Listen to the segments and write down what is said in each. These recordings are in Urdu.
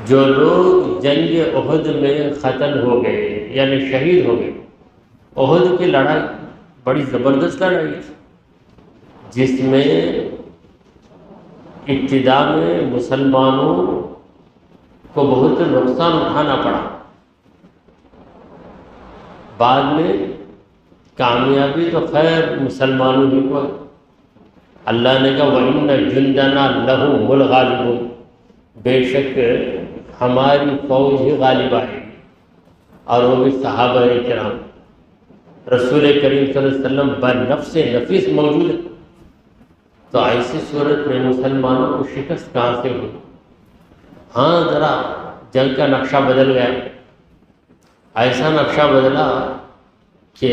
جو لوگ جنگ احد میں قتل ہو گئے یعنی شہید ہو گئے، احد کی لڑائی بڑی زبردست لڑائی تھی، جس میں ابتدا میں مسلمانوں کو بہت نقصان اٹھانا پڑا، بعد میں کامیابی تو خیر مسلمانوں ہی کو، اللہ نے کہا وَإِنَّ جُنْدَنَا لَهُمُ الْغَالِبُونَ، بے شک ہماری فوج ہی غالب آئے گی، اور وہ بھی صحابہ کرام، رسول کریم صلی اللہ علیہ وسلم بنفس نفیس موجود ہے، تو ایسی صورت میں مسلمانوں کو شکست کہاں سے ہوئی؟ ہاں ذرا جنگ کا نقشہ بدل گیا، ایسا نقشہ بدلا کہ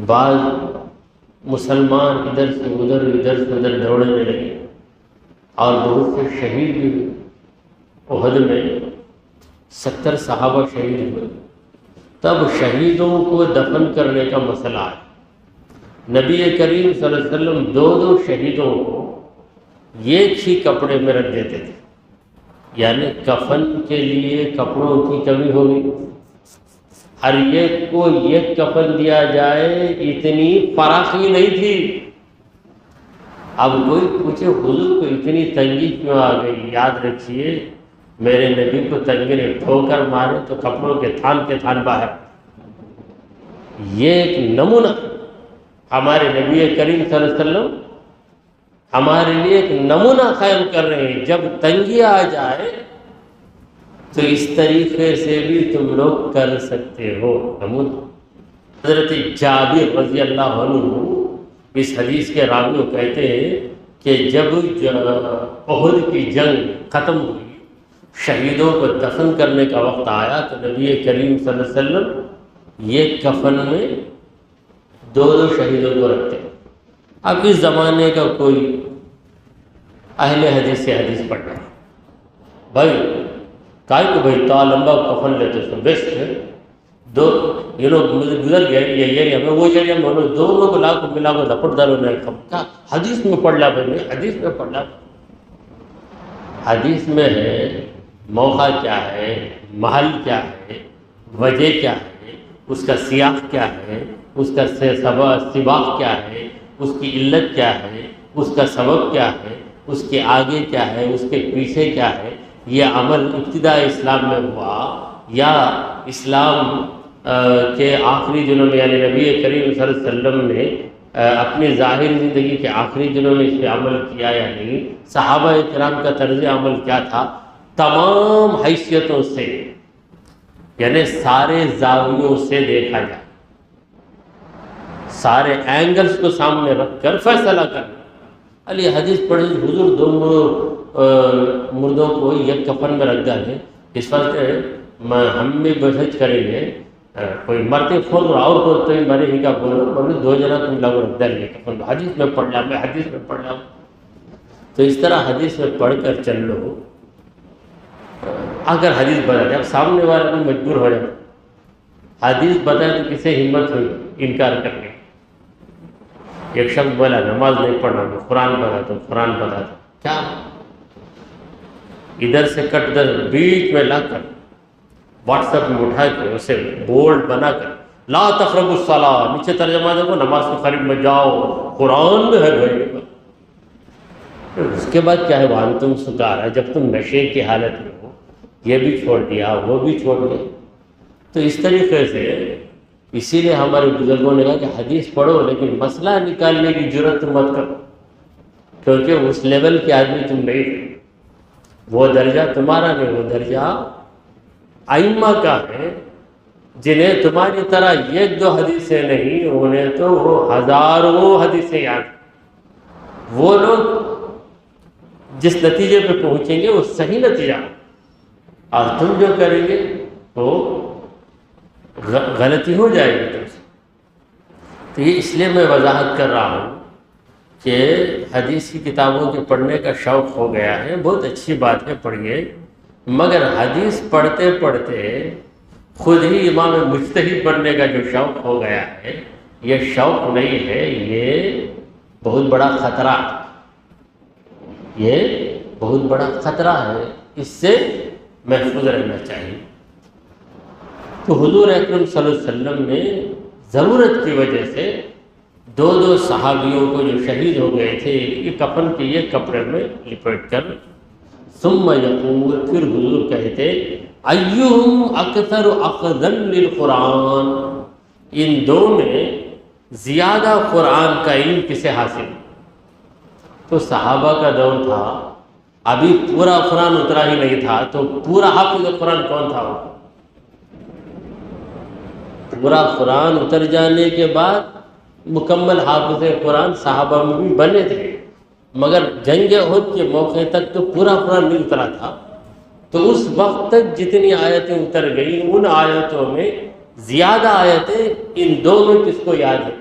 بعض مسلمان ادھر سے ادھر دوڑنے لگے، اور بہت سے شہید بھی ہوئے، احد میں 70 صحابہ شہید ہوئے۔ تب شہیدوں کو دفن کرنے کا مسئلہ ہے، نبی کریم صلی اللہ علیہ وسلم دو شہیدوں کو ایک ہی کپڑے میں رکھ دیتے تھے، یعنی کفن کے لیے کپڑوں کی کمی ہوگی، ہر ایک کو ایک کفن دیا جائے اتنی فراخی نہیں تھی۔ اب کوئی پوچھے حضور کو اتنی تنگی کیوں آ گئی؟ یاد رکھیے میرے نبی کو تنگی نے ٹھوکر مارے تو کپڑوں کے تھان باہر۔ یہ ایک نمونہ ہمارے نبی کریم صلی اللہ علیہ وسلم ہمارے لیے ایک نمونہ قائم کر رہے ہیں، جب تنگی آ جائے تو اس طریقے سے بھی تم لوگ کر سکتے ہو۔ نمونہ حضرت جابر رضی اللہ عنہ اس حدیث کے راوی کو کہتے ہیں کہ جب احد کی جنگ ختم ہوئی، شہیدوں کو دفن کرنے کا وقت آیا تو نبی کریم صلی اللہ علیہ وسلم یہ کفن میں دو شہیدوں کو رکھتے۔ اب اس زمانے کا کوئی اہل حدیث سے حدیث پڑھنا بھائی کائی کو بھائی تا لمبا کفن لیتے سو بیسٹ ہے، دو یہ لوگ گزر گئے یہ ایریا میں، وہ ایریا میں دونوں کو لا کو ملا کو لپٹ دارو نے کہا حدیث میں پڑھ لا بھائی، حدیث میں پڑھ لا۔ حدیث میں ہے موقع کیا ہے، محل کیا ہے، وجہ کیا ہے، اس کا سیاق کیا ہے، اس کا سباق کیا ہے، اس کی علت کیا ہے، اس کا سبب کیا ہے، اس کے آگے کیا ہے، اس کے پیچھے کیا ہے، یہ عمل ابتدا اسلام میں ہوا یا اسلام کے آخری دنوں میں، یعنی نبی کریم صلی اللہ علیہ وسلم نے اپنی ظاہری زندگی کے آخری دنوں میں اس پہ عمل کیا یا نہیں، صحابہ کرام کا طرز عمل کیا تھا، تمام حیثیتوں سے یعنی سارے زاویوں سے دیکھا جائے، سارے اینگلز کو سامنے رکھ کر فیصلہ کرنا۔ علی حدیث پڑھی حضور دو مردوں کو ایک کفن میں رکھ ڈالے، اس وقت ہم بھی بحث کریں گے، کوئی مرتے فون اور کو تو مرے ہی کا بولو دو جنا تم لوگ رکھ ڈالے کفن، حدیث میں پڑھ لیا، میں حدیث میں پڑھ لیا، تو اس طرح حدیث میں پڑھ کر چل لو۔ اگر حدیث بتا دے اب سامنے والا بھی مجبور ہو جائے، حدیث بتائے تو کسے ہمت ہوئی انکار کرنے؟ ایک شخص بولا نماز نہیں پڑھنا، میں قرآن بتاتا ہوں، قرآن بتاتا ہوں، کیا ادھر سے کٹ در بیچ میں لا کر واٹس ایپ میں اٹھا کے اسے بولڈ بنا کر لا تقربوا الصلاۃ، نیچے ترجمہ دیکھو نماز کے قریب میں جاؤ، قرآن میں ہے بھائی۔ اس کے بعد کیا ہے وانتم سکارا، جب تم نشے کی حالت میں ہو، یہ بھی چھوڑ دیا وہ بھی چھوڑ دیا، تو اس طریقے سے اسی لیے ہمارے بزرگوں نے کہا کہ حدیث پڑھو لیکن مسئلہ نکالنے کی جرت مت کرو، کیونکہ اس لیول کے آدمی تم نہیں، وہ درجہ تمہارا نہیں، وہ درجہ ائمہ کا ہے، جنہیں تمہاری طرح ایک دو حدیثیں نہیں، انہیں تو وہ ہزاروں حدیثیں یاد، وہ لوگ جس نتیجے پہ پہنچیں گے وہ صحیح نتیجہ، اور تم جو کریں گے وہ غلطی ہو جائے گی تم سے۔ تو یہ اس لیے میں وضاحت کر رہا ہوں کہ حدیث کی کتابوں کے پڑھنے کا شوق ہو گیا ہے، بہت اچھی بات ہے، پڑھیے، مگر حدیث پڑھتے پڑھتے خود ہی امام مجتہد بننے کا جو شوق ہو گیا ہے، یہ شوق نہیں ہے، یہ بہت بڑا خطرہ، یہ بہت بڑا خطرہ ہے، اس سے محفوظ رہنا چاہیے۔ تو حضور اکرم صلی اللہ علیہ وسلم نے ضرورت کی وجہ سے دو صحابیوں کو جو شہید ہو گئے تھے یہ کفن کے یہ کپڑے میں لپیٹ کر، ثم یقول، پھر حضور کہتے ایہم اکثر اخذا للقرآن، ان دو میں زیادہ قرآن کا علم کسے حاصل؟ تو صحابہ کا دور تھا، ابھی پورا قرآن اترا ہی نہیں تھا، تو پورا حافظ قرآن کون تھا؟ وہ پورا قرآن اتر جانے کے بعد مکمل حافظ قرآن صحابہ میں بھی بنے تھے، مگر جنگ احد کے موقع تک تو پورا قرآن نہیں اترا تھا۔ تو اس وقت تک جتنی آیتیں اتر گئیں ان آیتوں میں زیادہ آیتیں ان دو میں کس کو یاد ہے؟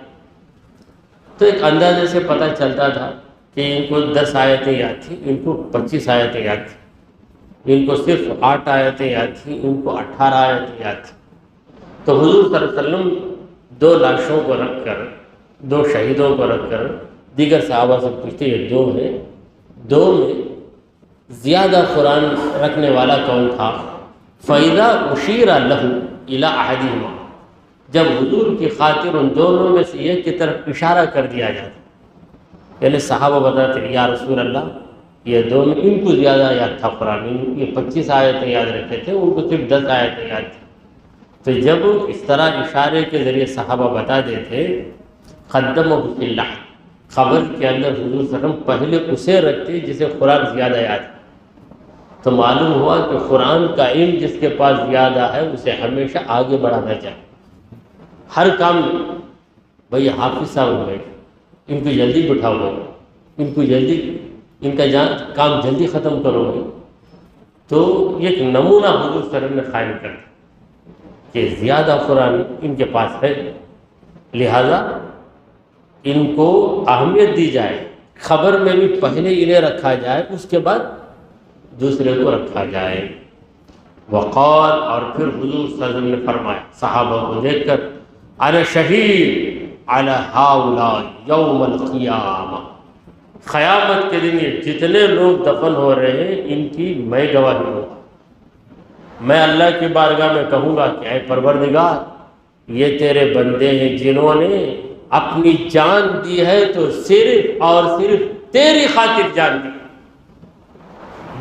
تو ایک اندازے سے پتہ چلتا تھا کہ ان کو 10 آیتیں یاد تھیں، ان کو 25 آیتیں یاد تھیں، ان کو صرف 8 آیتیں یاد تھیں، ان کو 18 آیتیں یاد تھیں۔ تو حضور صلی اللہ علیہ وسلم 2 لاشوں کو رکھ کر، 2 شہیدوں کو رکھ کر دیگر صحابہ سے پوچھتے یہ 2 ہیں، 2 میں زیادہ قرآن رکھنے والا کون تھا؟ فَإِذَا أُشِيرَ لَهُ إِلَىٰ أَحَدِهِمَا، جب حضور کی خاطر ان دونوں میں سے ایک کی طرف اشارہ کر دیا جاتا، یعنی صحابہ بتاتے یا رسول اللہ یہ 2 میں ان کو زیادہ یاد تھا قرآن، ان کی 25 آیتیں یاد رکھتے تھے، ان کو صرف 10 آیتیں یاد تھیں۔ تو جب اس طرح اشارے کے ذریعے صحابہ بتا دیتے، قدمہ فی اللہ، خبر کے اندر حضور صلی اللہ علیہ وسلم پہلے اسے رکھتے جسے قرآن زیادہ یاد ہے، تو معلوم ہوا کہ قرآن کا علم جس کے پاس زیادہ ہے اسے ہمیشہ آگے بڑھانا چاہیے۔ ہر کام بھئی حافظ صاحب ہوئے، ان کو جلدی بٹھاؤ گے، ان کو جلدی ان کا کام جلدی ختم کرو گے، تو ایک نمونہ حضور صلی اللہ علیہ وسلم نے قائم کر دیا کہ زیادہ قرآن ان کے پاس ہے، لہذا ان کو اہمیت دی جائے، خبر میں بھی پہلے انہیں رکھا جائے، اس کے بعد دوسرے کو رکھا جائے۔ وقال، اور پھر حضور صلی اللہ علیہ وسلم نے فرمایا صحابہ کو دیکھ کر، انا شہید علی ہؤلاء یوم القیامہ، قیامت کے دن یہ جتنے لوگ دفن ہو رہے ہیں ان کی میں گواہی ہوں گا، میں اللہ کی بارگاہ میں کہوں گا کہ اے پروردگار یہ تیرے بندے ہیں جنہوں نے اپنی جان دی ہے تو صرف اور صرف تیری خاطر جان دی،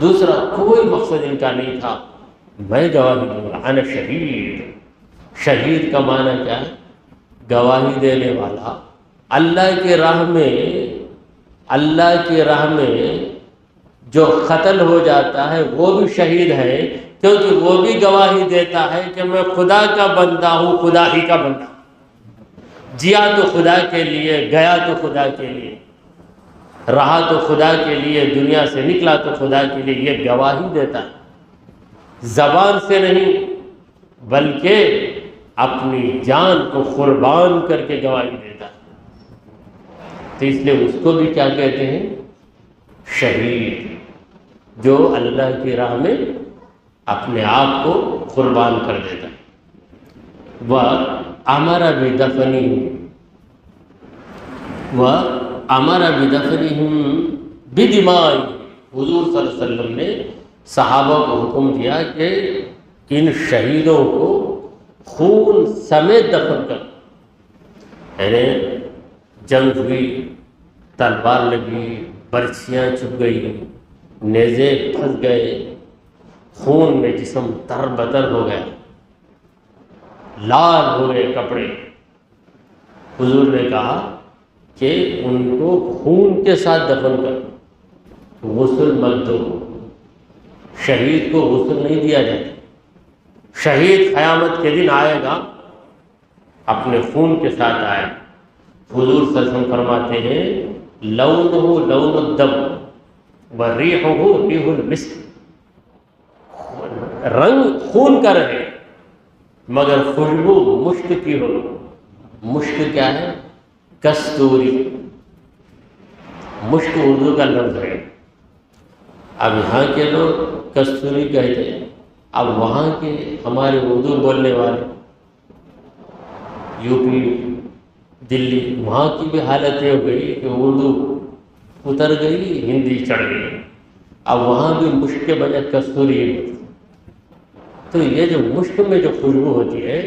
دوسرا کوئی مقصد ان کا نہیں تھا، میں گواہی دوں گا۔ انا شہید، شہید کا معنی کیا ہے؟ گواہی دینے والا۔ اللہ کی راہ میں، اللہ کی راہ میں جو قتل ہو جاتا ہے وہ بھی شہید ہے، کیونکہ وہ بھی گواہی دیتا ہے کہ میں خدا کا بندہ ہوں، خدا ہی کا بندہ ہوں، جیا تو خدا کے لیے، گیا تو خدا کے لیے، رہا تو خدا کے لیے، دنیا سے نکلا تو خدا کے لیے، یہ گواہی دیتا ہے، زبان سے نہیں بلکہ اپنی جان کو قربان کر کے گواہی دیتا ہے۔ تو اس لیے اس کو بھی کیا کہتے ہیں؟ شہید، جو اللہ کی راہ میں اپنے آپ کو قربان کر دیتا ہے۔ وَأَمَرَ بِدَفْنِهِمْ بِدِمَائِهِمْ، حضور صلی اللہ علیہ وسلم نے صحابہ کو حکم دیا کہ ان شہیدوں کو خون سمیت دفن کر، یعنی جنگ ہوئی، تلوار لگی، برچھیاں چبھ گئی، نیزے پھنس گئے، خون میں جسم تر بتر ہو گیا، لال ہو گئے کپڑے، حضور نے کہا کہ ان کو خون کے ساتھ دفن کر، غسل مت دو، شہید کو غسل نہیں دیا جاتا، شہید قیامت کے دن آئے گا اپنے خون کے ساتھ آئے۔ حضور صلی اللہ علیہ وسلم فرماتے ہیں لونہ لون الدم وریحہ ریح المسک، رنگ خون کا رہے مگر خوشبو مشک کی ہو۔ مشک کیا ہے؟ کستوری، مشک اردو کا لفظ ہے، اب یہاں کے لوگ کستوری کہتے ہیں، اب وہاں کے ہمارے اردو بولنے والے یو پی، دلی، وہاں کی بھی حالت یہ ہو گئی کہ اردو اتر گئی، ہندی چڑھ گئی، اب وہاں بھی مشک کے بجائے کستوری ہوتی، تو یہ جو مشک میں جو خوشبو ہوتی ہے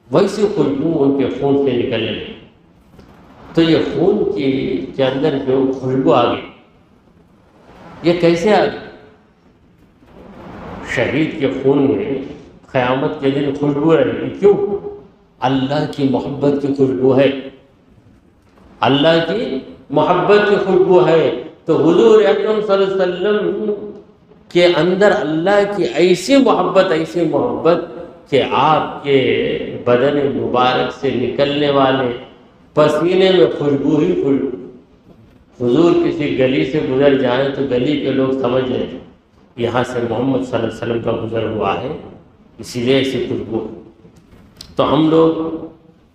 ویسی خوشبو ان کے خون سے نکلنے لگی۔ تو یہ خون کے اندر جو خوشبو آ گئی، یہ کیسے آ گئی؟ شہید کے خون میں قیامت کے دن خوشبو رہے گی، کیوں؟ اللہ کی محبت کی خوشبو ہے، اللہ کی محبت کی خوشبو ہے۔ تو حضور اکرم صلی اللہ علیہ وسلم کے اندر اللہ کی ایسی محبت کہ آپ کے بدن مبارک سے نکلنے والے پسینے میں خوشبو ہی خوشبو۔ حضور کسی گلی سے گزر جائیں تو گلی کے لوگ سمجھ لیں یہاں سے محمد صلی اللہ علیہ وسلم کا گزر ہوا ہے، اسی لیے ایسی خوشبو۔ تو ہم لوگ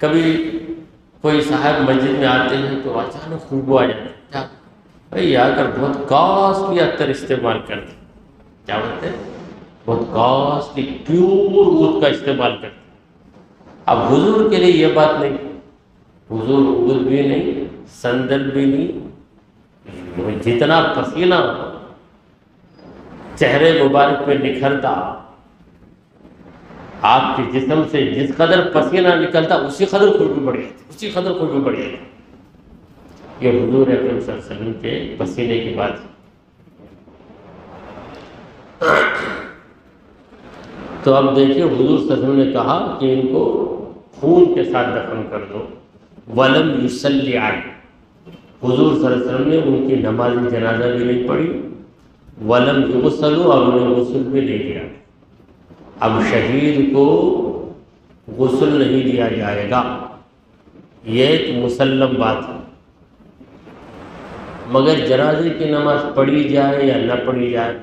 کبھی کوئی صاحب مسجد میں آتے ہیں تو اچانک خوشبو آ جاتی ہے، کیا بھائی آ کر بہت کاسٹلی عطر استعمال کرتے، کیا بولتے ہیں؟ بہت کاسٹلی پیور عود کا استعمال کرتے۔ اب حضور کے لیے یہ بات نہیں، حضور عود بھی نہیں، سندل بھی نہیں، جتنا پسینہ چہرے مبارک پہ نکھرتا، آپ کے جسم سے جس قدر پسینہ نکلتا اسی قدر خوشبو بڑھ جاتی، یہ حضور اکرم صلی اللہ علیہ وسلم کے پسینے کی بات ہے۔ تو اب دیکھیے حضور صلی اللہ علیہ وسلم نے کہا کہ ان کو خون کے ساتھ دفن کر دو، وَلَمْ يُصَلِّ عَلَيْهِ، حضور صلی اللہ علیہ وسلم نے ان کی نماز جنازہ بھی نہیں پڑھی، وَلَمْ يُغْسَلُوا، اور انہیں غسل بھی نہیں دیا۔ اب شہید کو غسل نہیں دیا جائے گا، یہ ایک مسلم بات ہے، مگر جنازے کی نماز پڑھی جائے یا نہ پڑھی جائے،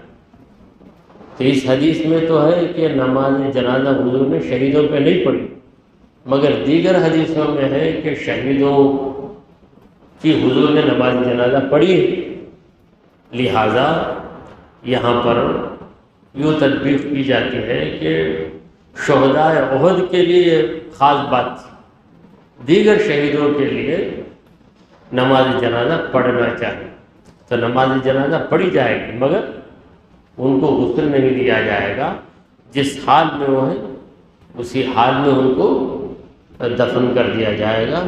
تو اس حدیث میں تو ہے کہ نماز جنازہ حضور نے شہیدوں پہ نہیں پڑھی، مگر دیگر حدیثوں میں ہے کہ شہیدوں کی حضور نے نماز جنازہ پڑھی ہے، لہٰذا یہاں پر یوں تطبیق کی جاتی ہے کہ شہداء احد کے لیے خاص بات تھی، دیگر شہیدوں کے لیے نماز جنازہ پڑھنا چاہیے، تو نماز جنازہ پڑھی جائے گی مگر ان کو غسل نہیں دیا جائے گا، جس حال میں وہ ہیں اسی حال میں ان کو دفن کر دیا جائے گا۔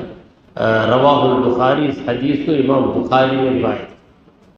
رواہ البخاری، اس حدیث کو امام بخاری نے روایت